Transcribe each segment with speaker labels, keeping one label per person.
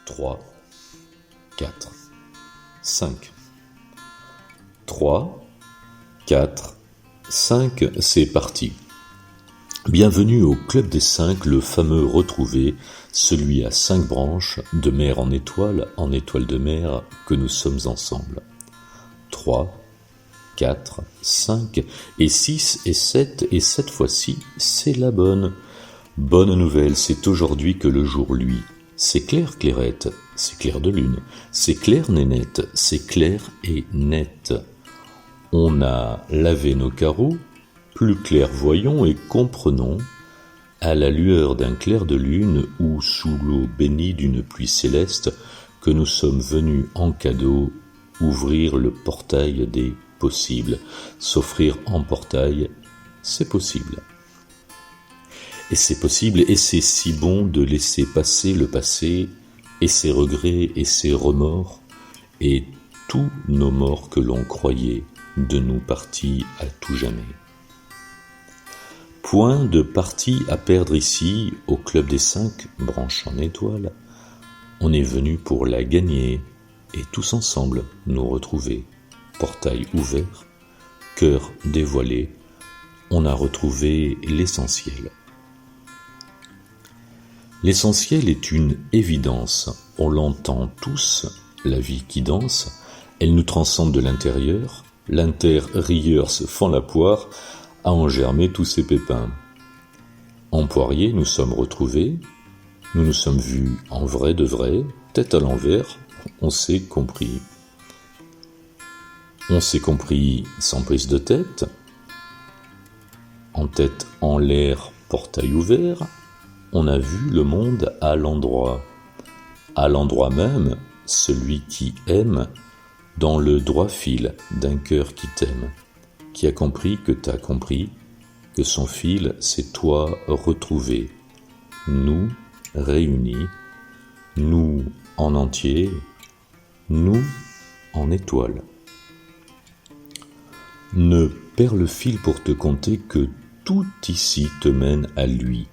Speaker 1: 3, 4, 5. 3, 4, 5, c'est parti. Bienvenue au Club des 5, le fameux retrouvé, celui à 5 branches, de mer en étoile de mer, que nous sommes ensemble. 3, 4, 5, et 6, et 7, et cette fois-ci, c'est la bonne. Bonne nouvelle, c'est aujourd'hui que le jour, lui, c'est clair clairette, c'est clair de lune, c'est clair nénette, c'est clair et net. On a lavé nos carreaux, plus clairvoyons et comprenons, à la lueur d'un clair de lune ou sous l'eau bénie d'une pluie céleste, que nous sommes venus en cadeau ouvrir le portail des possibles. S'offrir en portail, c'est possible. Et c'est possible, et c'est si bon de laisser passer le passé, et ses regrets, et ses remords, et tous nos morts que l'on croyait de nous partis à tout jamais. Point de partie à perdre ici, au Club des 5, branche en étoile. On est venu pour la gagner, et tous ensemble nous retrouver. Portail ouvert, cœur dévoilé, on a retrouvé l'essentiel. L'essentiel est une évidence, on l'entend tous, la vie qui danse, elle nous transcende de l'intérieur, l'inter-rieur se fend la poire, à en germer tous ces pépins. En poirier, nous sommes retrouvés, nous nous sommes vus en vrai de vrai, tête à l'envers, on s'est compris. On s'est compris sans prise de tête, en tête en l'air, portail ouvert, on a vu le monde à l'endroit même, celui qui aime, dans le droit fil d'un cœur qui t'aime, qui a compris que t'as compris, que son fil c'est toi retrouvé, nous réunis, nous en entier, nous en étoile. Ne perds le fil pour te compter que tout ici te mène à lui.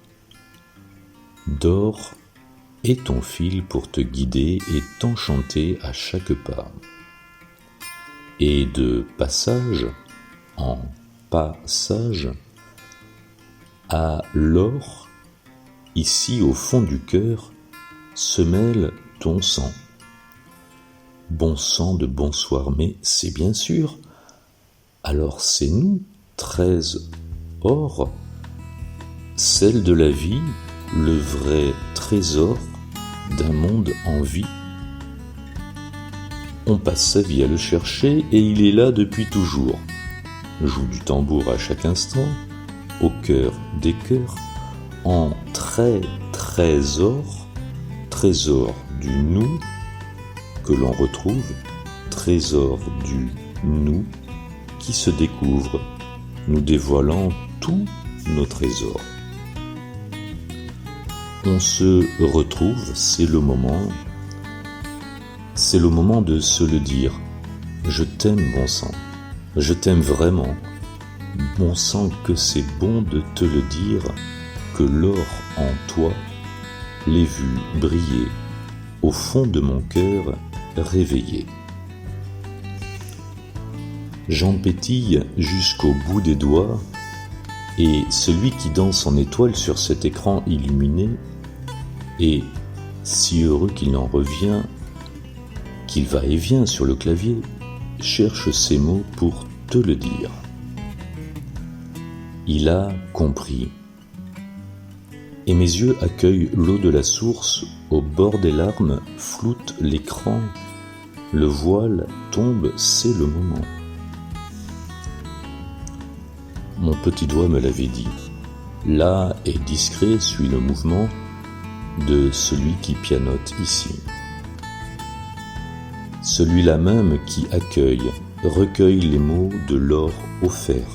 Speaker 1: Dors et ton fil pour te guider et t'enchanter à chaque pas. Et de passage en passage, à l'or, ici au fond du cœur, se mêle ton sang. Bon sang de bonsoir, mais c'est bien sûr. Alors c'est nous, 13 or, celle de la vie, le vrai trésor d'un monde en vie. On passe sa vie à le chercher et il est là depuis toujours. Joue du tambour à chaque instant, au cœur des cœurs, en trésor, trésor du nous que l'on retrouve, trésor du nous qui se découvre, nous dévoilant tous nos trésors. On se retrouve, c'est le moment de se le dire. Je t'aime, bon sang, je t'aime vraiment, bon sang, que c'est bon de te le dire, que l'or en toi l'ai vu briller, au fond de mon cœur réveillé. J'en pétille jusqu'au bout des doigts, et celui qui danse en étoile sur cet écran illuminé est si heureux qu'il n'en revient, qu'il va et vient sur le clavier, cherche ses mots pour te le dire. Il a compris. Et mes yeux accueillent l'eau de la source, au bord des larmes floute l'écran, le voile tombe, c'est le moment. Mon petit doigt me l'avait dit. Là et discret suit le mouvement de celui qui pianote ici. Celui-là même qui accueille, recueille les mots de l'or offert.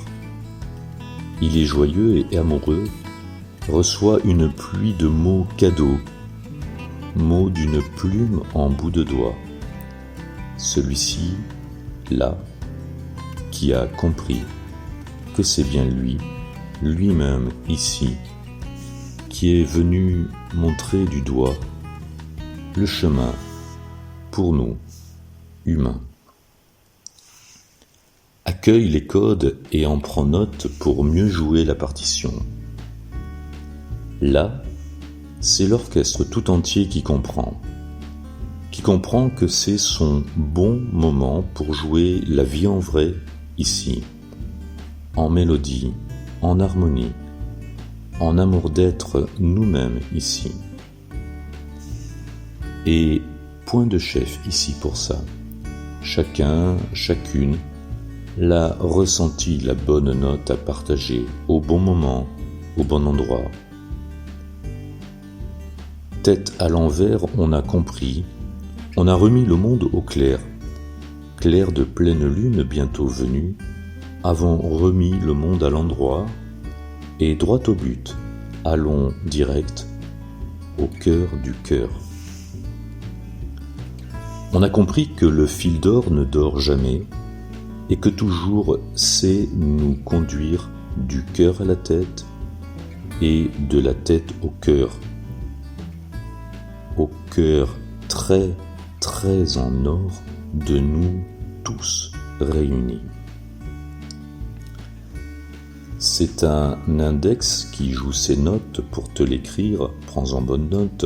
Speaker 1: Il est joyeux et amoureux, reçoit une pluie de mots cadeaux, mots d'une plume en bout de doigt. Celui-ci, là, qui a compris que c'est bien lui, lui-même ici, qui est venu montrer du doigt le chemin pour nous, humains. Accueille les codes et en prend note pour mieux jouer la partition. Là, c'est l'orchestre tout entier qui comprend que c'est son bon moment pour jouer la vie en vrai ici, en mélodie, en harmonie, en amour d'être nous-mêmes ici. Et point de chef ici pour ça. Chacun, chacune, l'a ressenti la bonne note à partager au bon moment, au bon endroit. Tête à l'envers, on a compris, on a remis le monde au clair. Clair de pleine lune bientôt venu, avons remis le monde à l'endroit, et droit au but, allons direct au cœur du cœur. On a compris que le fil d'or ne dort jamais, et que toujours sait nous conduire du cœur à la tête, et de la tête au cœur très très en or de nous tous réunis. C'est un index qui joue ses notes pour te l'écrire, prends-en bonne note.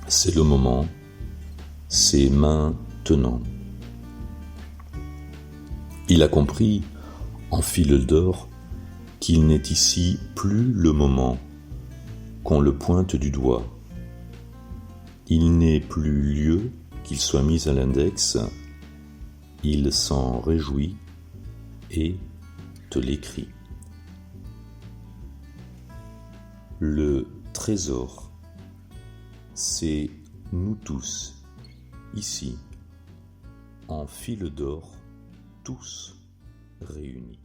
Speaker 1: C'est le moment, c'est maintenant. Il a compris, en fil d'or, qu'il n'est ici plus le moment qu'on le pointe du doigt. Il n'est plus lieu qu'il soit mis à l'index, il s'en réjouit et te l'écrit. Le trésor, c'est nous tous, ici, en fil d'or, tous réunis.